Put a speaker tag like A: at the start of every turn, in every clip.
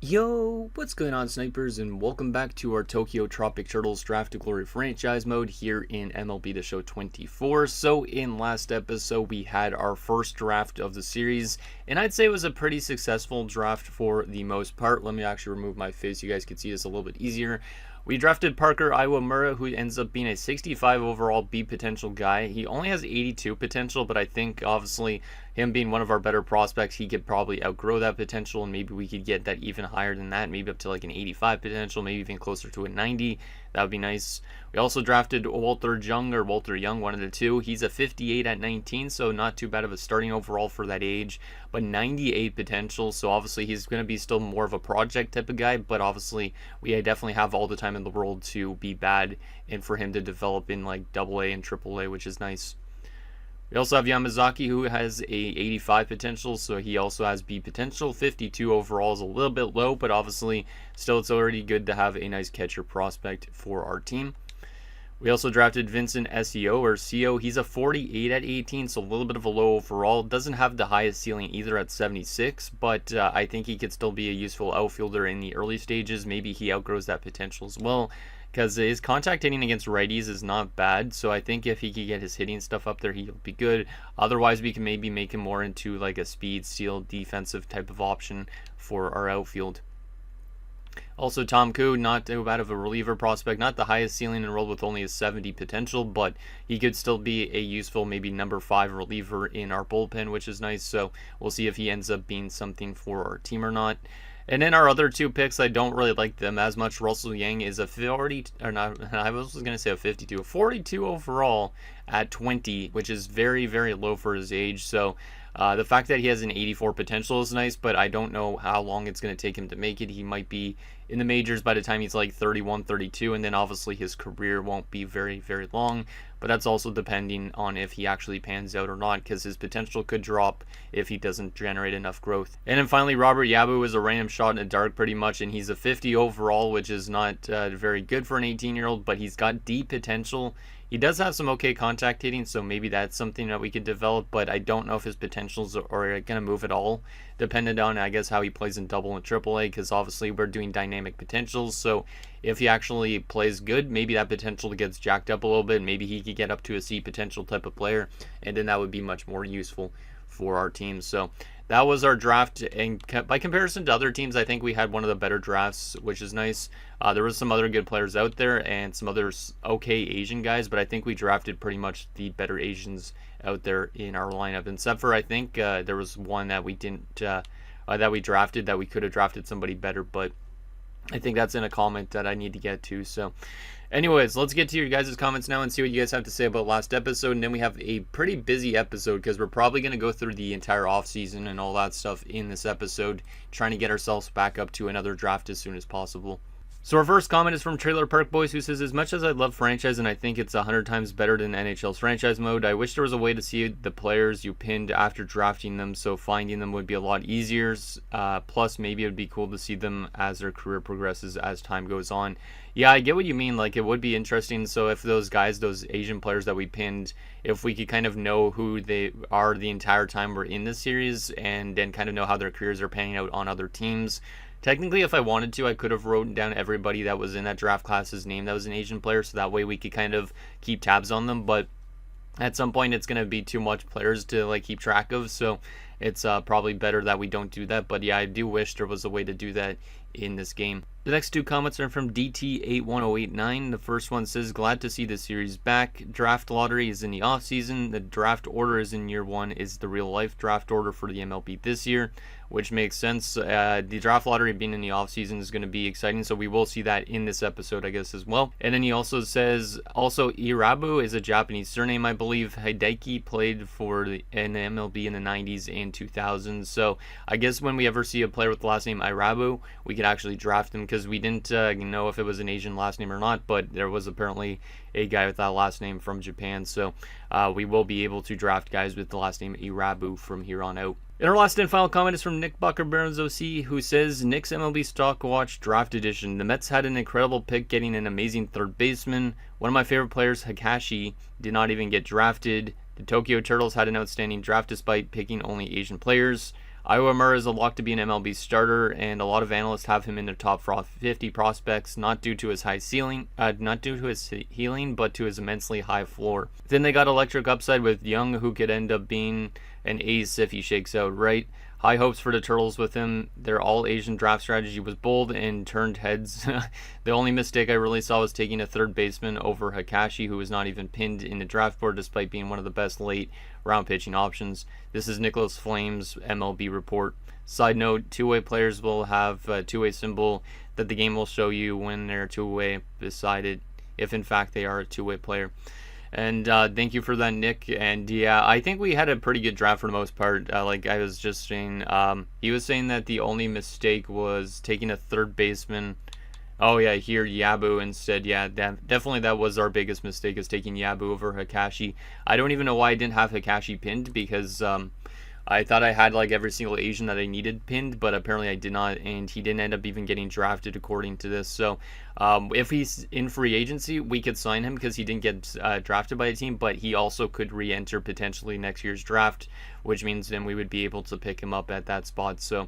A: Yo, what's going on, snipers, and welcome back to our Tokyo Tropic Turtles Draft to Glory franchise mode here in MLB The Show 24. So in last episode, we had our first draft of the series, and I'd say it was a pretty successful draft for the most part. Let me actually remove my face so you guys can see this a little bit easier. We drafted Parker Iwamura, who ends up being a 65 overall B potential guy. He only has 82 potential, but I think obviously him being one of our better prospects, he could probably outgrow that potential, and maybe we could get that even higher than that, maybe up to like an 85 potential, maybe even closer to a 90. That would be nice. We also drafted Walter Young, one of the two. He's a 58 at 19, so not too bad of a starting overall for that age, but 98 potential, so obviously he's going to be still more of a project type of guy, but obviously we definitely have all the time in the world to be bad and for him to develop in like AA and AAA, which is nice. We also have Yamazaki, who has a 85 potential, so he also has B potential. 52 overall is a little bit low, but obviously still it's already good to have a nice catcher prospect for our team. We also drafted Vincent SEO. He's a 48 at 18, so a little bit of a low overall. Doesn't have the highest ceiling either at 76, but I think he could still be a useful outfielder in the early stages. Maybe he outgrows that potential as well, because his contact hitting against righties is not bad, so I think if he could get his hitting stuff up there, he'll be good. Otherwise, we can maybe make him more into like a speed, steal, defensive type of option for our outfield. Also, Tom Koo, not too bad of a reliever prospect, not the highest ceiling enrolled with only a 70 potential, but he could still be a useful maybe number 5 reliever in our bullpen, which is nice, so we'll see if he ends up being something for our team or not. And then our other two picks, I don't really like them as much. Russell Yang is a 40, or not, I was going to say a 52, a 42 overall at 20, which is very, very low for his age. So the fact that he has an 84 potential is nice, but I don't know how long it's going to take him to make it. He might be in the majors by the time he's like 31, 32, and then obviously his career won't be very, very long. But that's also depending on if he actually pans out or not, because his potential could drop if he doesn't generate enough growth. And then finally, Robert Yabu is a random shot in the dark pretty much, and he's a 50 overall, which is not very good for an 18-year-old, but he's got deep potential. He does have some okay contact hitting, so maybe that's something that we could develop, but I don't know if his potentials are going to move at all, depending on, I guess, how he plays in double and triple A, because obviously we're doing dynamic potentials, so if he actually plays good, maybe that potential gets jacked up a little bit. Maybe he could get up to a C potential type of player, and then that would be much more useful for our team. So that was our draft, and by comparison to other teams, I think we had one of the better drafts, which is nice. There was some other good players out there and some other okay Asian guys, but I think we drafted pretty much the better Asians out there in our lineup, except for I think there was one that we didn't that we drafted that we could have drafted somebody better, but I think that's in a comment that I need to get to. So anyways, let's get to your guys' comments now and see what you guys have to say about last episode. And then we have a pretty busy episode because we're probably going to go through the entire offseason and all that stuff in this episode, trying to get ourselves back up to another draft as soon as possible. So our first comment is from Trailer Park Boys, who says, as much as I love franchise and I think it's 100 times better than NHL's franchise mode, I wish there was a way to see the players you pinned after drafting them, so finding them would be a lot easier. Plus, maybe it would be cool to see them as their career progresses as time goes on. Yeah, I get what you mean. Like, it would be interesting. So if those guys, those Asian players that we pinned, if we could kind of know who they are the entire time we're in this series, and then kind of know how their careers are panning out on other teams. Technically, if I wanted to, I could have written down everybody that was in that draft class's name that was an Asian player, so that way we could kind of keep tabs on them, but at some point it's going to be too much players to like keep track of, so it's probably better that we don't do that. But yeah, I do wish there was a way to do that in this game. The next two comments are from DT81089. The first one says, glad to see the series back. Draft lottery is in the offseason. The draft order is in year 1 is the real life draft order for the MLB this year, which makes sense. The draft lottery being in the offseason is going to be exciting, so we will see that in this episode, I guess, as well. And then he also says, also Irabu is a Japanese surname, I believe. Hideki played for in the MLB in the 90s and 2000s, so I guess when we ever see a player with the last name Irabu, we could actually draft him, because we didn't know if it was an Asian last name or not, but there was apparently a guy with that last name from Japan, so we will be able to draft guys with the last name Irabu from here on out. And our last and final comment is from Nick Bucker Burns OC, who says, Nick's MLB Stock Watch Draft Edition. The Mets had an incredible pick getting an amazing third baseman. One of my favorite players, Hakashi, did not even get drafted. The Tokyo Turtles had an outstanding draft despite picking only Asian players. Iwamura is a lock to be an MLB starter, and a lot of analysts have him in their top 50 prospects, not due to his high ceiling, not due to his healing, but to his immensely high floor. Then they got electric upside with Young, who could end up being an ace if he shakes out right. High hopes for the Turtles with him. Their all-Asian draft strategy was bold and turned heads. The only mistake I really saw was taking a third baseman over Hikashi, who was not even pinned in the draft board despite being one of the best late-round pitching options. This is Nicholas Flame's MLB report. Side note, two-way players will have a two-way symbol that the game will show you when they're two-way beside it, if in fact they are a two-way player. And thank you for that, Nick. And yeah, I think we had a pretty good draft for the most part. Like I was just saying, he was saying that the only mistake was taking a third baseman. Oh yeah, here Yabu instead. Yeah, definitely that was our biggest mistake, is taking Yabu over Hikashi. I don't even know why I didn't have Hikashi pinned, because I thought I had like every single Asian that I needed pinned, but apparently I did not, and he didn't end up even getting drafted according to this. So if he's in free agency, we could sign him because he didn't get drafted by a team, but he also could re-enter potentially next year's draft, which means then we would be able to pick him up at that spot. So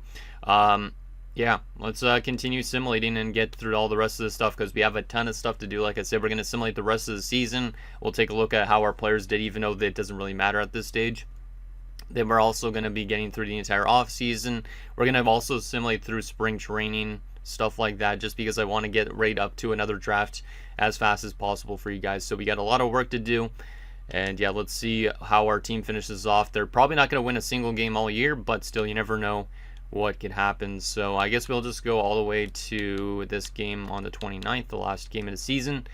A: yeah, let's continue simulating and get through all the rest of this stuff, because we have a ton of stuff to do. Like I said, we're going to simulate the rest of the season. We'll take a look at how our players did, even though that doesn't really matter at this stage. Then we're also going to be getting through the entire offseason. We're going to also simulate through spring training, stuff like that, just because I want to get right up to another draft as fast as possible for you guys. So we got a lot of work to do. And yeah, let's see how our team finishes off. They're probably not going to win a single game all year, but still, you never know what could happen. So I guess we'll just go all the way to this game on the 29th, the last game of the season.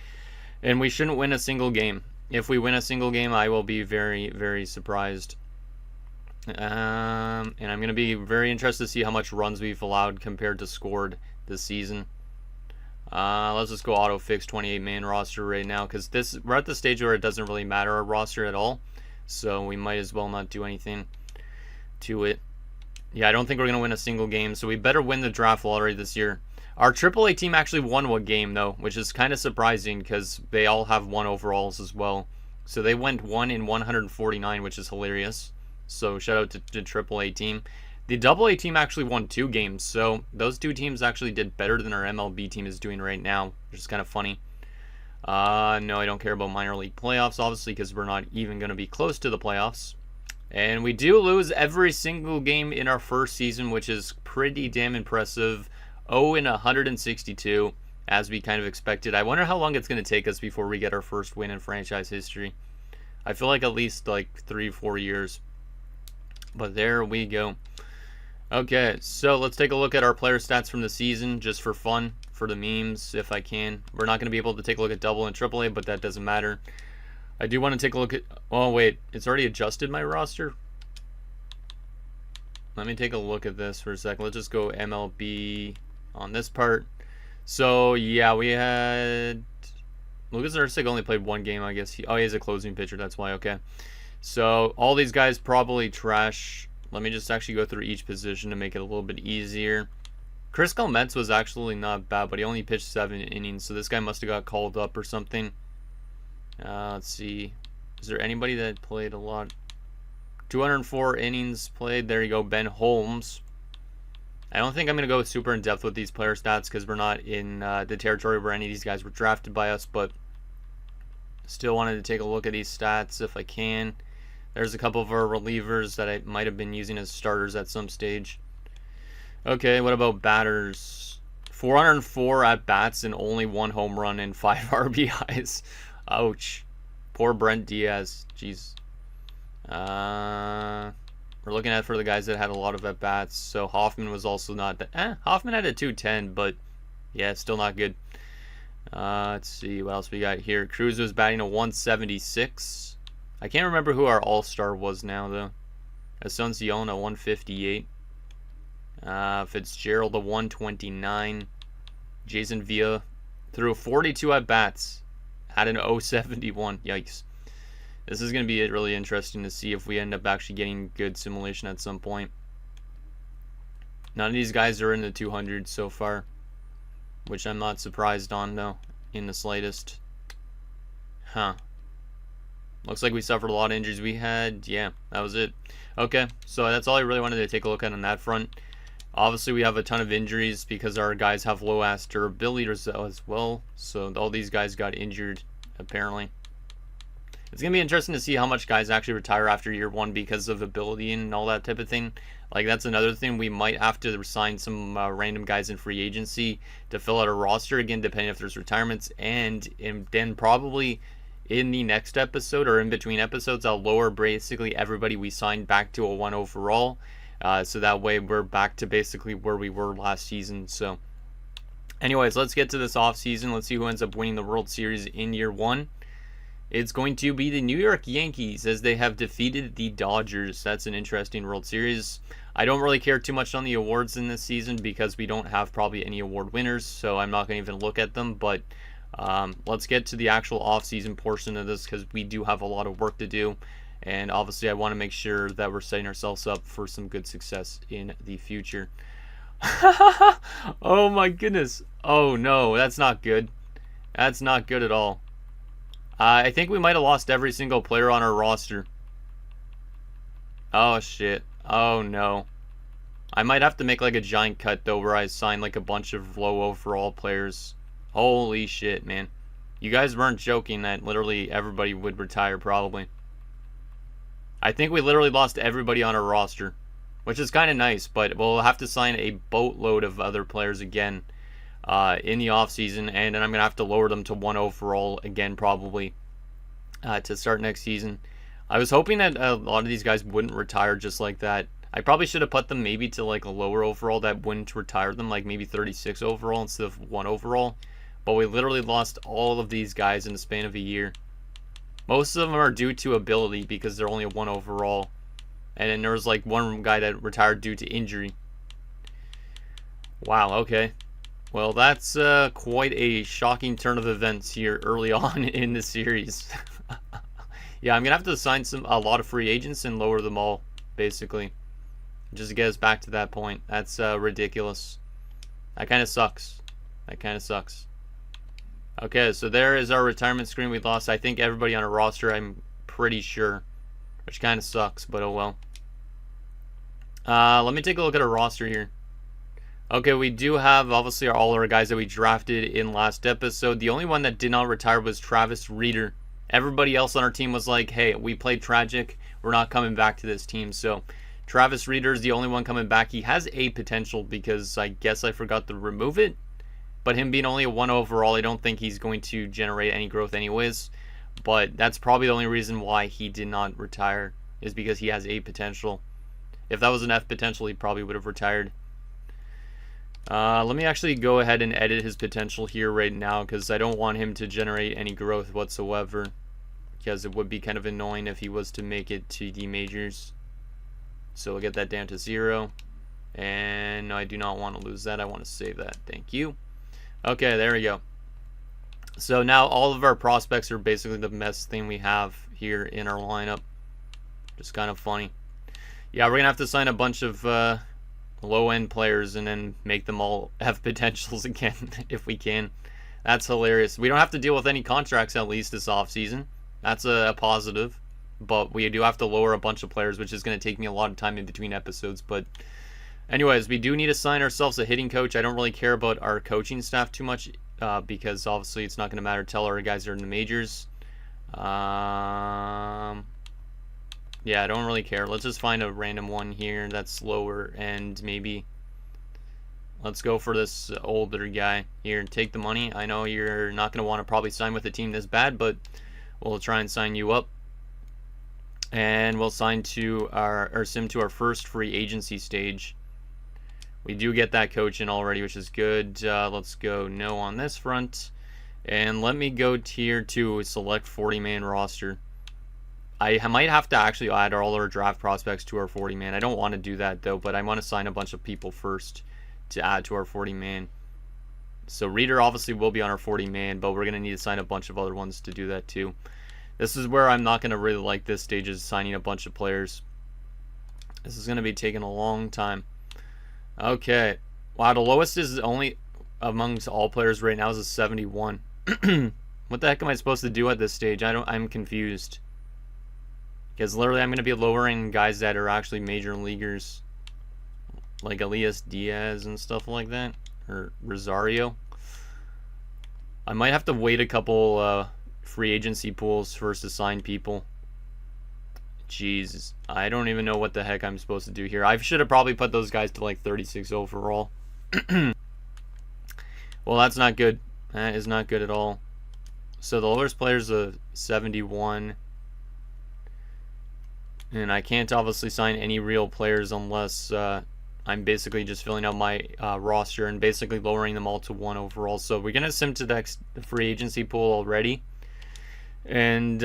A: And we shouldn't win a single game. If we win a single game, I will be very, very surprised. And I'm going to be very interested to see how much runs we've allowed compared to scored this season. Let's just go auto fix 28-man roster right now, because we're at the stage where it doesn't really matter our roster at all. So we might as well not do anything to it. Yeah, I don't think we're going to win a single game, so we better win the draft lottery this year. Our AAA team actually won one game, though, which is kind of surprising because they all have 1 overalls as well. So they went 1 in 149, which is hilarious. So shout out to the AAA team. The AA team actually won 2 games, so those 2 teams actually did better than our MLB team is doing right now, which is kind of funny. No, I don't care about minor league playoffs, obviously, because we're not even going to be close to the playoffs. And we do lose every single game in our first season, which is pretty damn impressive. 0 in 162, as we kind of expected. I wonder how long it's going to take us before we get our first win in franchise history. I feel like at least like 3-4 years. But there we go. Okay, so let's take a look at our player stats from the season, just for fun, for the memes, if I can. We're not going to be able to take a look at double and AAA, but that doesn't matter. I do want to take a look at... Oh, wait. It's already adjusted my roster? Let me take a look at this for a second. Let's just go MLB on this part. So, yeah, we had... Lucas Erceg only played 1 game, I guess. He's a closing pitcher. That's why. Okay. So, all these guys probably trash. Let me just actually go through each position to make it a little bit easier. Chris Calmetz was actually not bad, but he only pitched 7 innings, so this guy must have got called up or something. Let's see. Is there anybody that played a lot? 204 innings played. There you go, Ben Holmes. I don't think I'm going to go super in depth with these player stats because we're not in the territory where any of these guys were drafted by us, but still wanted to take a look at these stats if I can. There's a couple of our relievers that I might have been using as starters at some stage. Okay, what about batters? 404 at-bats and only 1 home run and 5 RBIs. Ouch. Poor Brent Diaz. Jeez. We're looking at for the guys that had a lot of at-bats. So Hoffman was also not that... Hoffman had a 210, but yeah, still not good. Let's see what else we got here. Cruz was batting a 176. I can't remember who our all-star was now, though. Asuncion a 158. Fitzgerald a 129. Jason Villa threw 42 at-bats. Had an 071. Yikes. This is going to be really interesting to see if we end up actually getting good simulation at some point. None of these guys are in the 200s so far, which I'm not surprised on, though, in the slightest. Huh. Looks like we suffered a lot of injuries. We had, yeah, that was it. Okay, so that's all I really wanted to take a look at on that front. Obviously, we have a ton of injuries because our guys have low-ass durability as well. So all these guys got injured, apparently. It's going to be interesting to see how much guys actually retire after year one because of ability and all that type of thing. Like, that's another thing. We might have to sign some random guys in free agency to fill out a roster, again, depending if there's retirements. And then probably in the next episode or in between episodes, I'll lower basically everybody we signed back to a 1 overall. So that way we're back to basically where we were last season. So anyways, let's get to this offseason. Let's see who ends up winning the World Series in year one. It's going to be the New York Yankees as they have defeated the Dodgers. That's an interesting World Series. I don't really care too much on the awards in this season because we don't have probably any award winners, so I'm not going to even look at them. But let's get to the actual offseason portion of this because we do have a lot of work to do. And obviously I want to make sure that we're setting ourselves up for some good success in the future. Oh my goodness. Oh no, that's not good. That's not good at all. I think we might have lost every single player on our roster. Oh shit. Oh no. I might have to make like a giant cut though where I sign like a bunch of low overall players. Holy shit, man. You guys weren't joking that literally everybody would retire probably. I think we literally lost everybody on our roster, which is kind of nice, but we'll have to sign a boatload of other players again in the offseason, and then I'm going to have to lower them to 1 overall again probably to start next season. I was hoping that a lot of these guys wouldn't retire just like that. I probably should have put them maybe to like a lower overall that wouldn't retire them, like maybe 36 overall instead of 1 overall, but we literally lost all of these guys in the span of a year. Most of them are due to ability because they're only a 1 overall. And then there was like one guy that retired due to injury. Wow, okay. Well, that's quite a shocking turn of events here early on in the series. Yeah, I'm going to have to sign a lot of free agents and lower them all, basically. Just to get us back to that point. That's ridiculous. That kind of sucks. That kind of sucks. Okay, so there is our retirement screen. We lost, I think, everybody on our roster, I'm pretty sure. Which kind of sucks, but oh well. Let me take a look at our roster here. Okay, we do have, obviously, all our guys that we drafted in last episode. The only one that did not retire was Travis Reeder. Everybody else on our team was like, hey, we played tragic. We're not coming back to this team. So, Travis Reeder is the only one coming back. He has a potential because I guess I forgot to remove it. But him being only a 1 overall, I don't think he's going to generate any growth anyways. But that's probably the only reason why he did not retire, is because he has A potential. If that was an F potential, he probably would have retired. Let me actually go ahead and edit his potential here right now, because I don't want him to generate any growth whatsoever. Because it would be kind of annoying if he was to make it to the majors. So we'll get that down to 0. And no, I do not want to lose that. I want to save that. Thank you. Okay, there we go. So now all of our prospects are basically the best thing we have here in our lineup. Just kind of funny. Yeah, we're going to have to sign a bunch of low-end players and then make them all have potentials again if we can. That's hilarious. We don't have to deal with any contracts at least this offseason. That's a positive. But we do have to lower a bunch of players, which is going to take me a lot of time in between episodes. But anyways, we do need to sign ourselves a hitting coach. I don't really care about our coaching staff too much because obviously it's not going to matter till our guys are in the majors. Yeah, I don't really care. Let's just find a random one here that's lower and maybe let's go for this older guy here. Take the money. I know you're not going to want to probably sign with a team this bad, but we'll try and sign you up. And we'll sign to sim to our first free agency stage. We do get that coach in already, which is good. Let's go no on this front. And let me go tier 2, select 40-man roster. I might have to actually add all our draft prospects to our 40-man. I don't want to do that, though, but I want to sign a bunch of people first to add to our 40-man. So Reader obviously will be on our 40-man, but we're going to need to sign a bunch of other ones to do that, too. This is where I'm not going to really like this stage, is signing a bunch of players. This is going to be taking a long time. Okay. Wow, the lowest is only amongst all players right now is a 71. What the heck am I supposed to do at this stage? I'm confused. Because literally I'm going to be lowering guys that are actually major leaguers. Like Elias Diaz and stuff like that. Or Rosario. I might have to wait a couple free agency pools first to sign people. Jeez. I don't even know what the heck I'm supposed to do here. I should have probably put those guys to like 36 overall. Well, that's not good. That is not good at all. So the lowest player is a 71. And I can't obviously sign any real players unless I'm basically just filling out my roster and basically lowering them all to 1 overall. So we're going to sim to the free agency pool already. And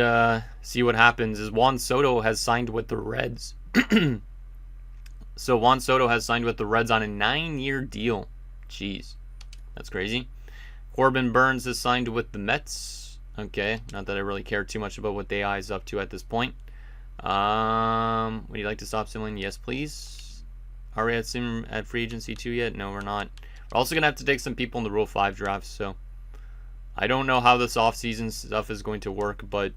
A: see what happens is Juan Soto has signed with the Reds. So Juan Soto has signed with the Reds on a 9-year deal. Jeez. That's crazy. Corbin Burns has signed with the Mets. Okay. Not that I really care too much about what the AI is up to at this point. Would you like to stop simming? Yes, please. Are we at sim at free agency 2 yet? No, we're not. We're also going to have to take some people in the Rule 5 draft, so I don't know how this off-season stuff is going to work, but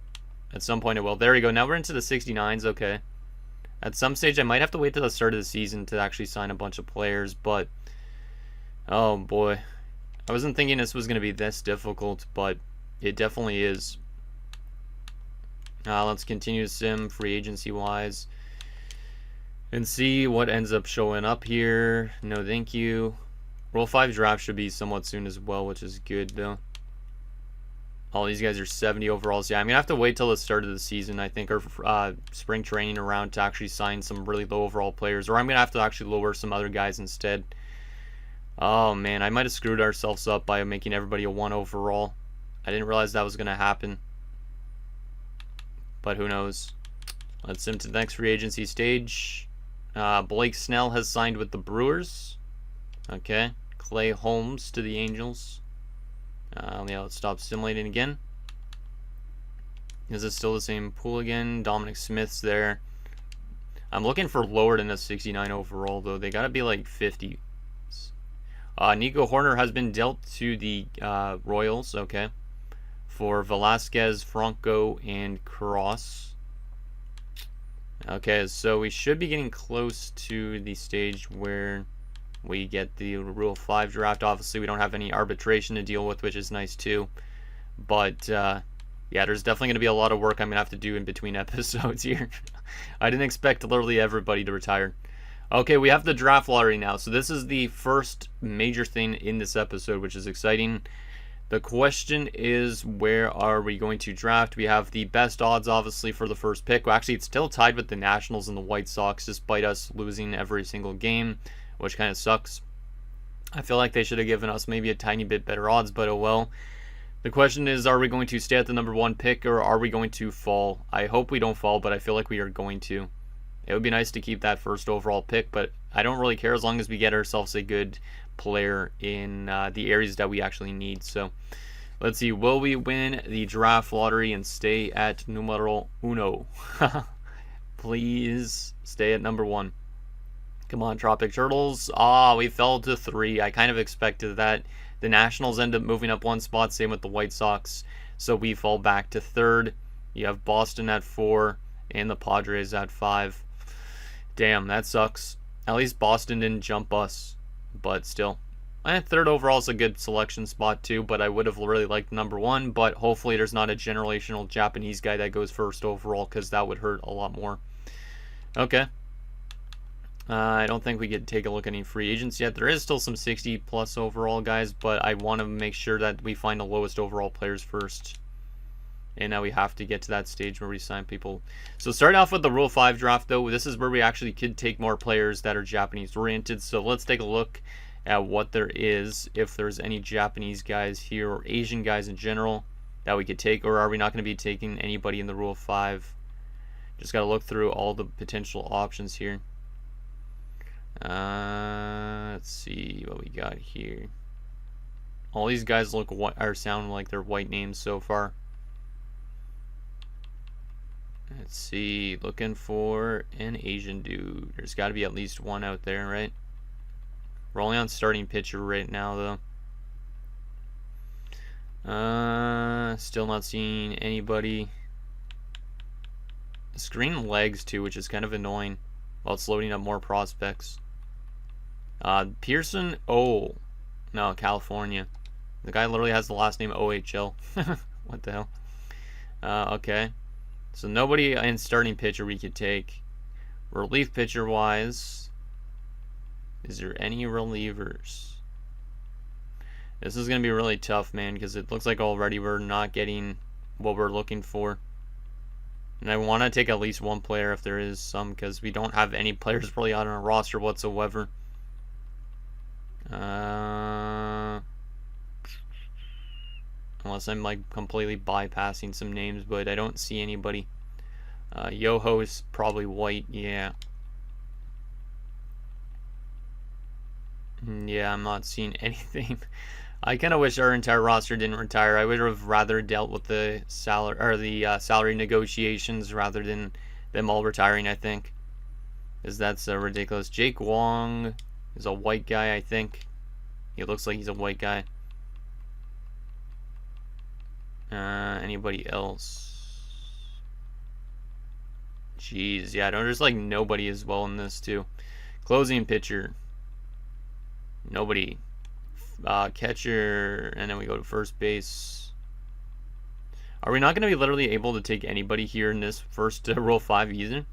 A: at some point it will. There we go. Now we're into the 69s. Okay. At some stage, I might have to wait till the start of the season to actually sign a bunch of players, but oh boy. I wasn't thinking this was going to be this difficult, but it definitely is. Let's continue to sim free agency wise and see what ends up showing up here. No, thank you. Rule 5 draft should be somewhat soon as well, which is good though. All these guys are 70 overalls. Yeah, I'm going to have to wait till the start of the season, I think, or spring training around to actually sign some really low overall players, or I'm going to have to actually lower some other guys instead. Oh man, I might have screwed ourselves up by making everybody a 1 overall. I didn't realize that was going to happen. But who knows. Let's sim to the next free agency stage. Blake Snell has signed with the Brewers. Okay. Clay Holmes to the Angels. Yeah, let's stop simulating again. Is it still the same pool again? Dominic Smith's there. I'm looking for lower than a 69 overall, though. They got to be like 50. Nico Horner has been dealt to the Royals. Okay. For Velasquez, Franco, and Cross. Okay, so we should be getting close to the stage where we get the Rule 5 draft. Obviously, we don't have any arbitration to deal with, which is nice too. But, yeah, there's definitely going to be a lot of work I'm going to have to do in between episodes here. I didn't expect literally everybody to retire. Okay, we have the draft lottery now. So this is the first major thing in this episode, which is exciting. The question is, where are we going to draft? We have the best odds, obviously, for the first pick. Well, actually, it's still tied with the Nationals and the White Sox, despite us losing every single game, which kind of sucks. I feel like they should have given us maybe a tiny bit better odds, but oh well. The question is, are we going to stay at the number 1 pick, or are we going to fall? I hope we don't fall, but I feel like we are going to. It would be nice to keep that first overall pick, but I don't really care as long as we get ourselves a good player in the areas that we actually need. So let's see, will we win the draft lottery and stay at numero 1? Please stay at number 1. Come on, Tropic Turtles. We fell to 3. I kind of expected that. The Nationals end up moving up 1 spot, same with the White Sox, so we fall back to 3rd. You have Boston at 4 and the Padres at 5. Damn, that sucks. At least Boston didn't jump us. But still, 3rd overall is a good selection spot too, but I would have really liked number 1, but hopefully there's not a generational Japanese guy that goes 1st overall, because that would hurt a lot more. Okay. I don't think we could take a look at any free agents yet. There is still some 60 plus overall guys, but I want to make sure that we find the lowest overall players first. And now we have to get to that stage where we sign people. So start off with the Rule 5 draft, though. This is where we actually could take more players that are Japanese-oriented. So let's take a look at what there is, if there's any Japanese guys here, or Asian guys in general, that we could take. Or are we not going to be taking anybody in the Rule 5? Just got to look through all the potential options here. Let's see what we got here. All these guys look sound like they're white names so far. Let's see, looking for an Asian dude. There's got to be at least one out there, right? We're only on starting pitcher right now, though. Still not seeing anybody. The screen lags too, which is kind of annoying while it's loading up more prospects. Pearson, oh, no, California. The guy literally has the last name OHL. What the hell? Okay. So nobody in starting pitcher we could take. Relief pitcher wise, is there any relievers? This is going to be really tough, man, because it looks like already we're not getting what we're looking for. And I want to take at least one player if there is some, because we don't have any players really on our roster whatsoever. Unless I'm like completely bypassing some names, but I don't see anybody. Yoho's probably white, yeah. Yeah, I'm not seeing anything. I kind of wish our entire roster didn't retire. I would have rather dealt with the salary negotiations rather than them all retiring, I think. Because that's ridiculous. Jake Wong is a white guy, I think. He looks like he's a white guy. Anybody else? Jeez, yeah, there's like nobody as well in this too. Closing pitcher. Nobody. Catcher, and then we go to first base. Are we not going to be literally able to take anybody here in this first Rule 5 either?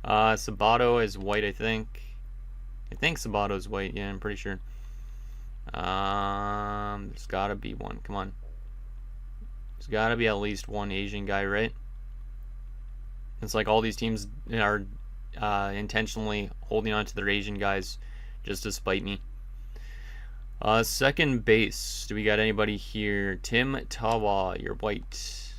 A: Sabato is white, I think. I think Sabato is white, yeah, I'm pretty sure. There's got to be one, come on. There's got to be at least one Asian guy, right? It's like all these teams are intentionally holding on to their Asian guys just to spite me. Second base. Do we got anybody here? Tim Tawa, you're white.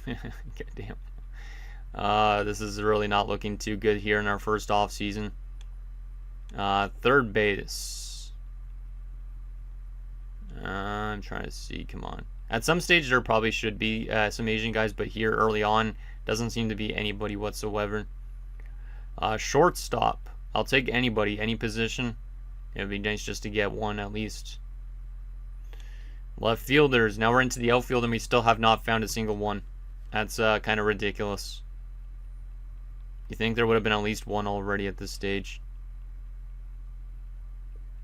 A: God damn. This is really not looking too good here in our first off season. Third base. I'm trying to see. Come on. At some stage there probably should be some Asian guys, but here early on doesn't seem to be anybody whatsoever. Shortstop. I'll take anybody, any position. It would be nice just to get one at least. Left fielders. Now we're into the outfield and we still have not found a single one. That's kind of ridiculous. You think there would have been at least one already at this stage?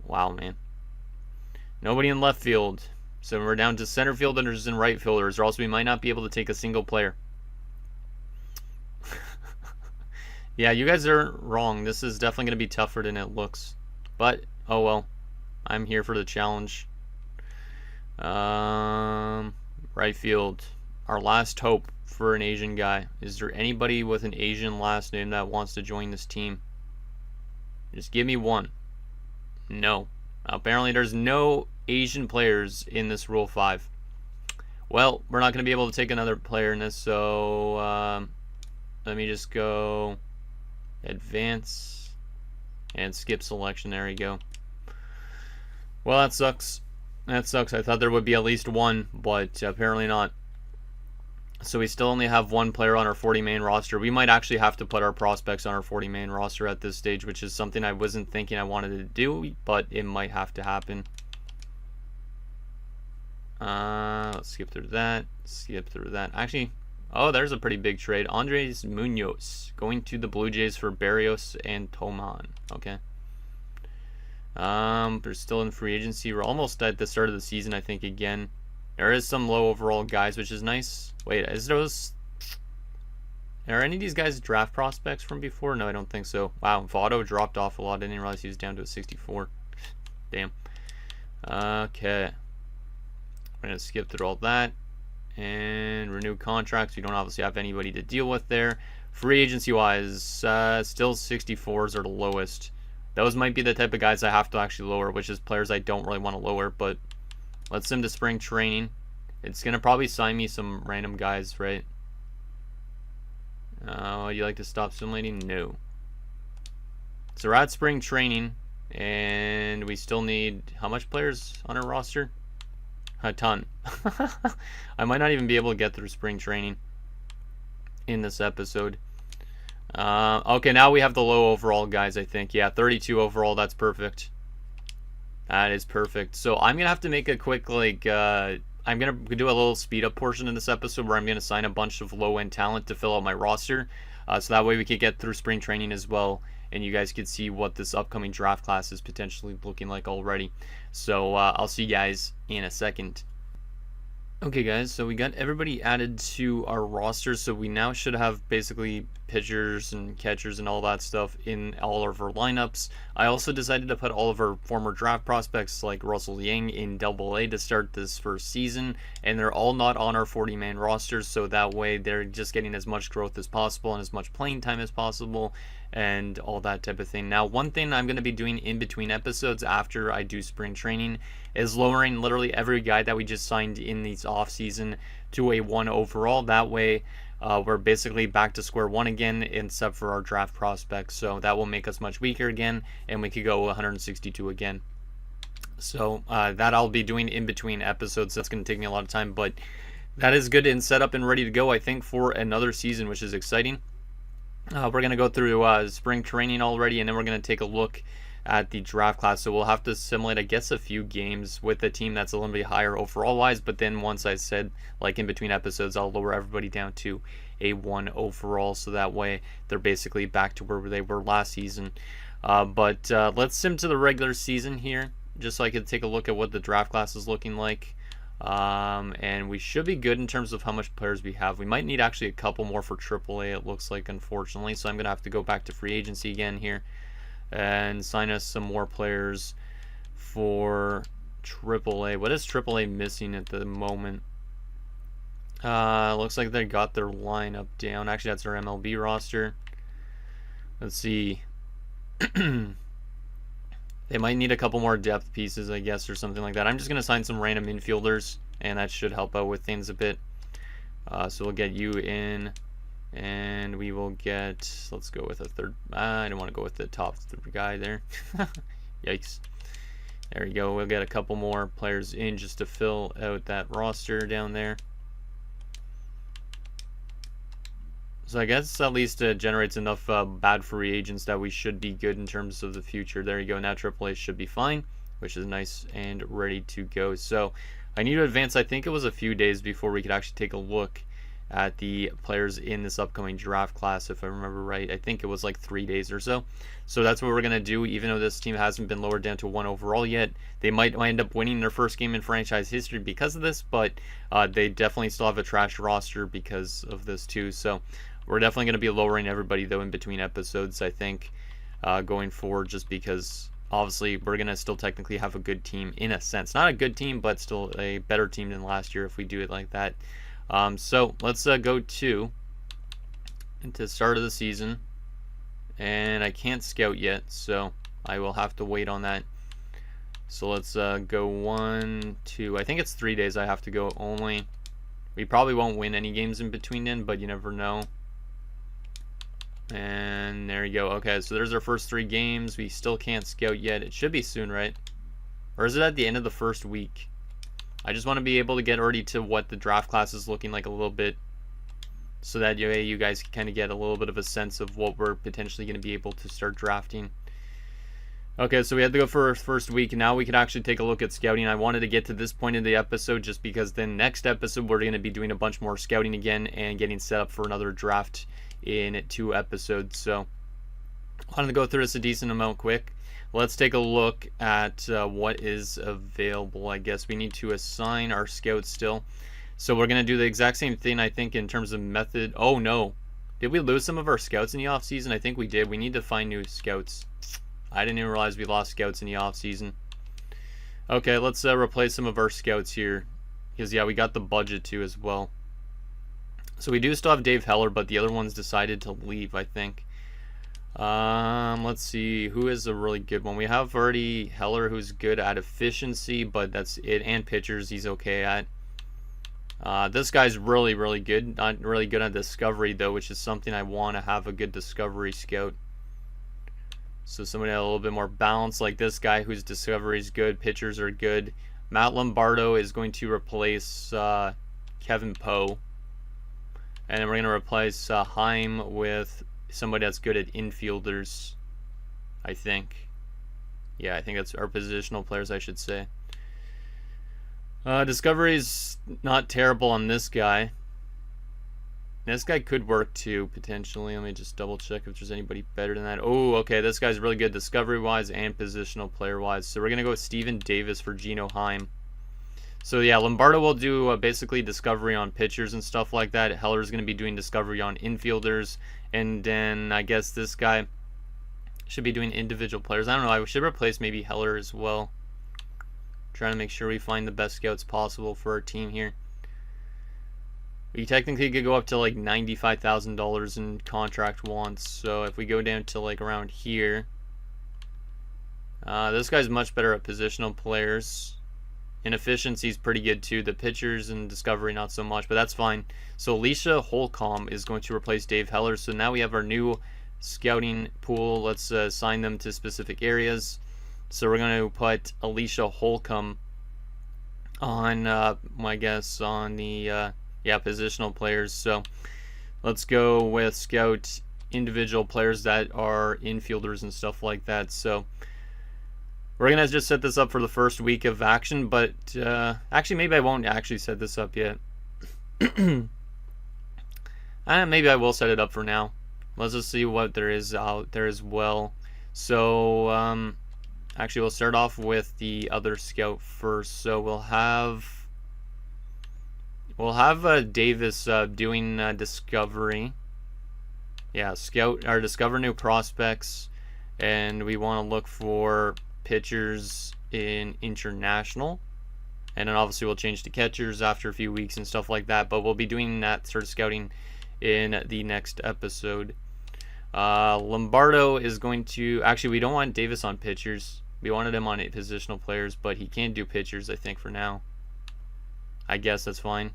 A: Wow, man. Nobody in left field. So we're down to center fielders and right fielders, or else we might not be able to take a single player. Yeah, you guys are wrong. This is definitely going to be tougher than it looks. But, oh well. I'm here for the challenge. Right field. Our last hope for an Asian guy. Is there anybody with an Asian last name that wants to join this team? Just give me one. No. Apparently there's no Asian players in this Rule 5. Well, we're not going to be able to take another player in this, so let me just go advance and skip selection. There you go. Well, that sucks. That sucks. I thought there would be at least one, but apparently not. So we still only have one player on our 40-man roster. We might actually have to put our prospects on our 40-man roster at this stage, which is something I wasn't thinking I wanted to do, but it might have to happen. Let's skip through that. Skip through that. Actually, oh, there's a pretty big trade. Andres Munoz going to the Blue Jays for Barrios and Toman. Okay. They're still in free agency. We're almost at the start of the season, I think, again. There is some low overall guys, which is nice. Wait, are any of these guys draft prospects from before? No, I don't think so. Wow, Votto dropped off a lot. I didn't realize he was down to a 64. Damn. Okay. We're going to skip through all that. And renew contracts. We don't obviously have anybody to deal with there. Free agency-wise, still 64s are the lowest. Those might be the type of guys I have to actually lower, which is players I don't really want to lower, but let's send to spring training. It's going to probably sign me some random guys, right? Would you like to stop simulating? No. So we're at spring training, and we still need how much players on our roster? A ton. I might not even be able to get through spring training in this episode. Okay, now we have the low overall guys, I think. Yeah, 32 overall. That's perfect. That is perfect. So I'm going to have to make a quick, like, I'm going to do a little speed up portion in this episode where I'm going to sign a bunch of low-end talent to fill out my roster. So that way we could get through spring training as well, and you guys could see what this upcoming draft class is potentially looking like already. So I'll see you guys in a second. Okay guys, so we got everybody added to our roster, so we now should have basically pitchers and catchers and all that stuff in all of our lineups. I also decided to put all of our former draft prospects like Russell Yang in AA to start this first season, and they're all not on our 40-man rosters, so that way they're just getting as much growth as possible and as much playing time as possible and all that type of thing. Now, one thing I'm going to be doing in between episodes after I do spring training is lowering literally every guy that we just signed in these off-season to a 1 overall. That way we're basically back to square one again except for our draft prospects, so that will make us much weaker again and we could go 162 again. So that I'll be doing in between episodes. That's going to take me a lot of time, but that is good and set up and ready to go, I think, for another season, which is exciting. We're going to go through spring training already, and then we're going to take a look at the draft class. So we'll have to simulate, I guess, a few games with a team that's a little bit higher overall wise, but then once I said, like in between episodes, I'll lower everybody down to a 1 overall, so that way they're basically back to where they were last season. But let's sim to the regular season here, just so I could take a look at what the draft class is looking like. And we should be good in terms of how much players we have. We might need actually a couple more for AAA, it looks like, unfortunately, so I'm going to have to go back to free agency again here and sign us some more players for AAA. What is AAA missing at the moment? Looks like they got their lineup down. Actually, that's their MLB roster. Let's see. They might need a couple more depth pieces, I guess, or something like that. I'm just going to sign some random infielders, and that should help out with things a bit. So we'll get you in, and we will get, let's go with a third. I don't want to go with the top guy there. Yikes. There we go. We'll get a couple more players in just to fill out that roster down there. So I guess at least generates enough bad free agents that we should be good in terms of the future. There you go. Now AAA should be fine, which is nice and ready to go. So I need to advance. I think it was a few days before we could actually take a look at the players in this upcoming draft class, if I remember right. I think it was like 3 days or so. So that's what we're going to do. Even though this team hasn't been lowered down to 1 overall yet, they might end up winning their first game in franchise history because of this, but they definitely still have a trash roster because of this too. So we're definitely going to be lowering everybody, though, in between episodes, I think, going forward, just because obviously we're going to still technically have a good team in a sense. Not a good team, but still a better team than last year if we do it like that. So let's go to the start of the season. And I can't scout yet, so I will have to wait on that. So let's go 1, 2. I think it's 3 days I have to go only. We probably won't win any games in between then, but you never know. And there you go. Okay, so there's our first 3 games. We still can't scout yet. It should be soon, right? Or is it at the end of the first week? I just want to be able to get already to what the draft class is looking like a little bit, so that you guys can kind of get a little bit of a sense of what we're potentially going to be able to start drafting. Okay, so we had to go for our first week. Now we can actually take a look at scouting. I wanted to get to this point in the episode just because then next episode we're going to be doing a bunch more scouting again and getting set up for another draft in 2 episodes. So I wanted to go through this a decent amount quick. Let's take a look at what is available. I guess we need to assign our scouts still. So we're going to do the exact same thing, I think, in terms of method. Oh, no. Did we lose some of our scouts in the offseason? I think we did. We need to find new scouts. I didn't even realize we lost scouts in the offseason. Okay, let's replace some of our scouts here. Because, yeah, we got the budget too as well. So we do still have Dave Heller, but the other ones decided to leave, I think. Let's see. Who is a really good one? We have already Heller, who's good at efficiency, but that's it. And pitchers, he's okay at. This guy's really, really good. Not really good at discovery, though, which is something I want to have a good discovery scout. So somebody a little bit more balanced, like this guy whose discovery is good. Pitchers are good. Matt Lombardo is going to replace Kevin Poe. And then we're going to replace Heim with somebody that's good at infielders, I think. Yeah, I think that's our positional players, I should say. Discovery's not terrible on this guy. This guy could work too, potentially. Let me just double check if there's anybody better than that. Oh, okay, this guy's really good discovery-wise and positional player-wise. So we're going to go with Steven Davis for Geno Heim. So yeah, Lombardo will do basically discovery on pitchers and stuff like that. Heller's going to be doing discovery on infielders. And then I guess this guy should be doing individual players. I don't know, I should replace maybe Heller as well. Trying to make sure we find the best scouts possible for our team here. We technically could go up to like $95,000 in contract wants. So if we go down to like around here, this guy's much better at positional players. And efficiency's pretty good too. The pitchers and discovery not so much, but that's fine. So Alicia Holcomb is going to replace Dave Heller. So now we have our new scouting pool. Let's assign them to specific areas. So we're going to put Alicia Holcomb on, I guess, on the positional players. So let's go with scout individual players that are infielders and stuff like that. So we're going to just set this up for the first week of action, but actually maybe I won't actually set this up yet. Maybe I will set it up for now. Let's just see what there is out there as well. So actually we'll start off with the other scout first. So we'll have Davis doing discovery. Yeah, scout or discover new prospects, and we want to look for pitchers in international, and then obviously we'll change to catchers after a few weeks and stuff like that, but we'll be doing that sort of scouting in the next episode. Lombardo is going to, actually we don't want Davis on pitchers, we wanted him on positional players, but he can't do pitchers I think for now. I guess that's fine.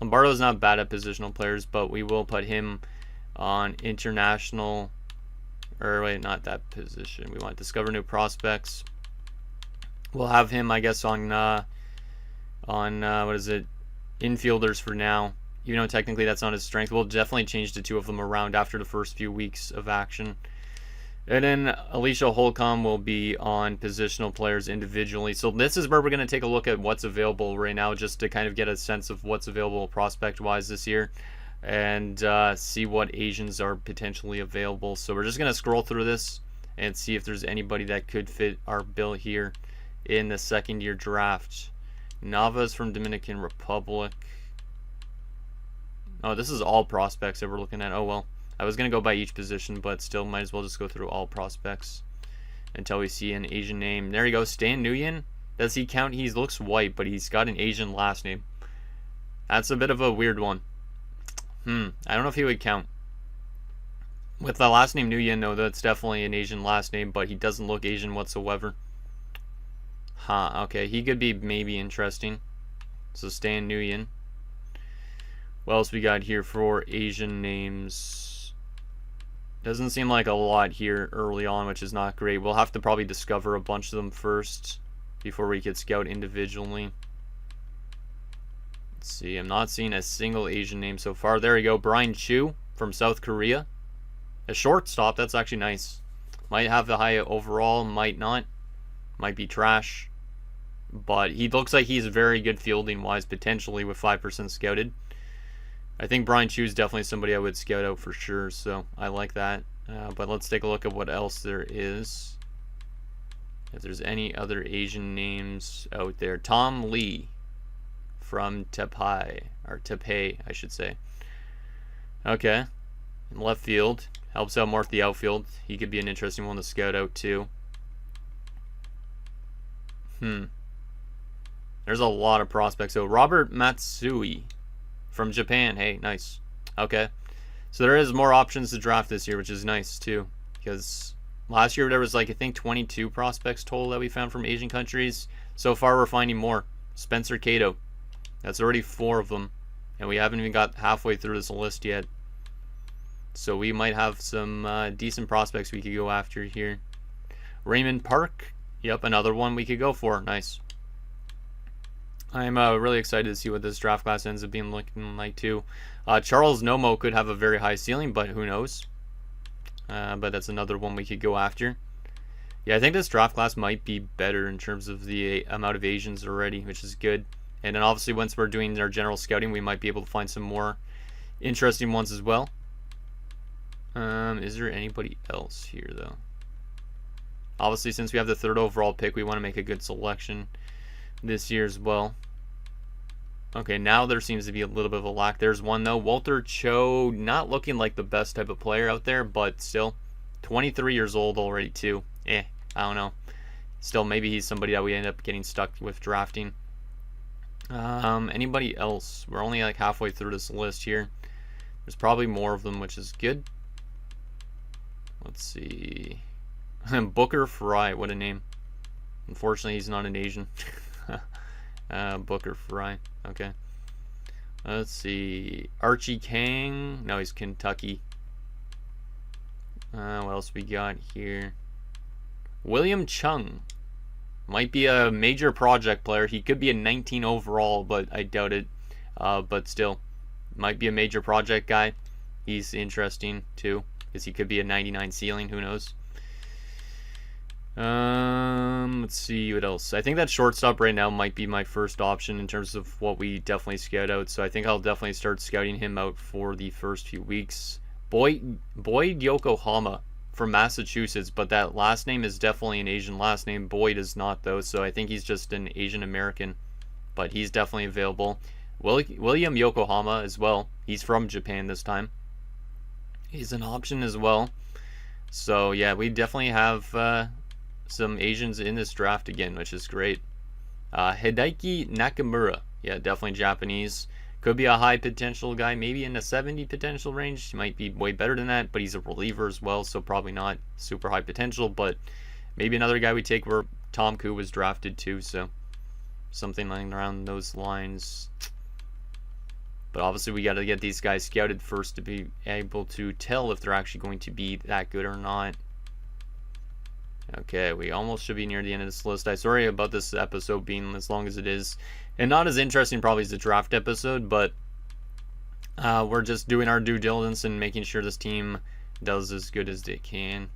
A: Lombardo's not bad at positional players, but we will put him on international. Or wait, not that position. We want to discover new prospects. We'll have him, I guess, on what is it, infielders for now. Even though technically that's not his strength, we'll definitely change the two of them around after the first few weeks of action. And then Alicia Holcomb will be on positional players individually. So this is where we're going to take a look at what's available right now, just to kind of get a sense of what's available prospect-wise this year, and see what Asians are potentially available. So we're just going to scroll through this and see if there's anybody that could fit our bill here in the second-year draft. Navas from Dominican Republic. Oh, this is all prospects that we're looking at. Oh, well. I was going to go by each position, but still might as well just go through all prospects until we see an Asian name. There you go, Stan Nguyen. Does he count? He looks white, but he's got an Asian last name. That's a bit of a weird one. I don't know if he would count. With the last name Nguyen, though, that's definitely an Asian last name, but he doesn't look Asian whatsoever. Okay, he could be maybe interesting. So Stan Nguyen. What else we got here for Asian names? Doesn't seem like a lot here early on, which is not great. We'll have to probably discover a bunch of them first before we could scout individually. Let's see, I'm not seeing a single Asian name so far. There we go, Brian Chu from South Korea. A shortstop, that's actually nice. Might have the high overall, might not. Might be trash. But he looks like he's very good fielding-wise, potentially with 5% scouted. I think Brian Chu is definitely somebody I would scout out for sure, so I like that. But let's take a look at what else there is. If there's any other Asian names out there. Tom Lee from Taipei, I should say. Okay. In left field. Helps out more at the outfield. He could be an interesting one to scout out too. There's a lot of prospects. So Robert Matsui from Japan. Hey, nice. Okay. So there is more options to draft this year, which is nice too. Because last year there was like, I think 22 prospects total that we found from Asian countries. So far we're finding more. Spencer Cato. That's already 4 of them. And we haven't even got halfway through this list yet. So we might have some decent prospects we could go after here. Raymond Park. Yep, another one we could go for. Nice. I'm really excited to see what this draft class ends up being looking like too. Charles Nomo could have a very high ceiling, but who knows? But that's another one we could go after. Yeah, I think this draft class might be better in terms of the amount of Asians already, which is good. And then obviously once we're doing our general scouting, we might be able to find some more interesting ones as well. Is there anybody else here, though? Obviously, since we have the 3rd overall pick, we want to make a good selection this year as well. Okay, now there seems to be a little bit of a lack. There's one, though. Walter Cho, not looking like the best type of player out there, but still 23 years old already, too. I don't know. Still, maybe he's somebody that we end up getting stuck with drafting. Anybody else? We're only like halfway through this list here. There's probably more of them, which is good. Let's see. Booker Fry, what a name. Unfortunately, he's not an Asian. Booker Fry, okay. Let's see. Archie Kang. No, he's Kentucky. What else we got here? William Chung. Might be a major project player. He could be a 19 overall, but I doubt it. But still, might be a major project guy. He's interesting, too, because he could be a 99 ceiling. Who knows? Let's see what else. I think that shortstop right now might be my first option in terms of what we definitely scout out. So I think I'll definitely start scouting him out for the first few weeks. Boyd Yokohama from Massachusetts, but that last name is definitely an Asian last name. Boyd is not, though, so I think he's just an Asian American, but he's definitely available. William Yokohama as well. He's from Japan this time. He's an option as well. So yeah, we definitely have some Asians in this draft again, which is great. Hideaki Nakamura, yeah, definitely Japanese. Could be a high potential guy, maybe in the 70 potential range. He might be way better than that, but he's a reliever as well, so probably not super high potential, but maybe another guy we take where Tom Koo was drafted too, so something like around those lines. But obviously we got to get these guys scouted first to be able to tell if they're actually going to be that good or not. Okay, we almost should be near the end of this list. I'm sorry about this episode being as long as it is. And not as interesting probably as the draft episode, but we're just doing our due diligence and making sure this team does as good as they can.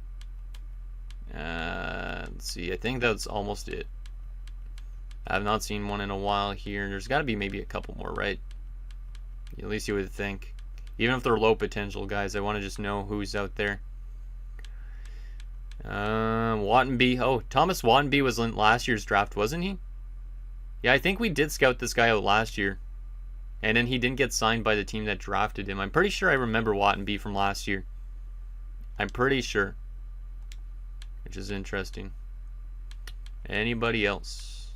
A: Let's see, I think that's almost it. I have not seen one in a while here. There's got to be maybe a couple more, right? At least you would think. Even if they're low potential guys, I want to just know who's out there. Wattenby. Oh, Thomas Wattenby was in last year's draft, wasn't he? Yeah, I think we did scout this guy out last year. And then he didn't get signed by the team that drafted him. I'm pretty sure I remember Wattenby from last year. I'm pretty sure. Which is interesting. Anybody else?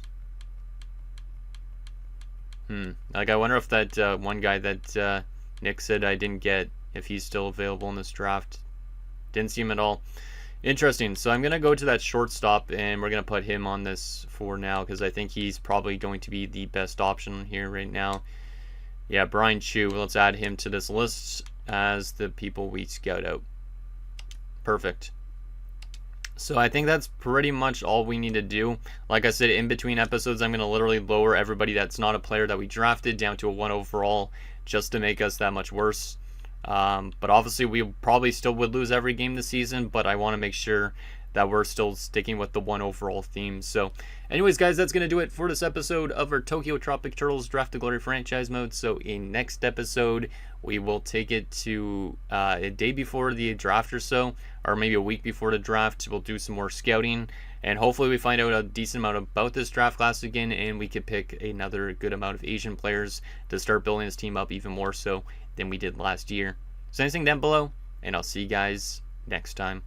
A: Like, I wonder if that one guy that Nick said I didn't get, if he's still available in this draft. Didn't see him at all. Interesting. So I'm going to go to that shortstop, and we're going to put him on this for now, because I think he's probably going to be the best option here right now. Yeah, Brian Chu. Let's add him to this list as the people we scout out. Perfect. So I think that's pretty much all we need to do. Like I said, in between episodes, I'm going to literally lower everybody that's not a player that we drafted down to a 1 overall just to make us that much worse. But obviously we probably still would lose every game this season, but I want to make sure that we're still sticking with the 1 overall theme. So anyways, guys, that's going to do it for this episode of our Tokyo Tropic Turtles Draft to Glory franchise mode. So in next episode, we will take it to a day before the draft or so, or maybe a week before the draft. We'll do some more scouting, and hopefully we find out a decent amount about this draft class again, and we could pick another good amount of Asian players to start building this team up even more so than we did last year. So anything down below, and I'll see you guys next time.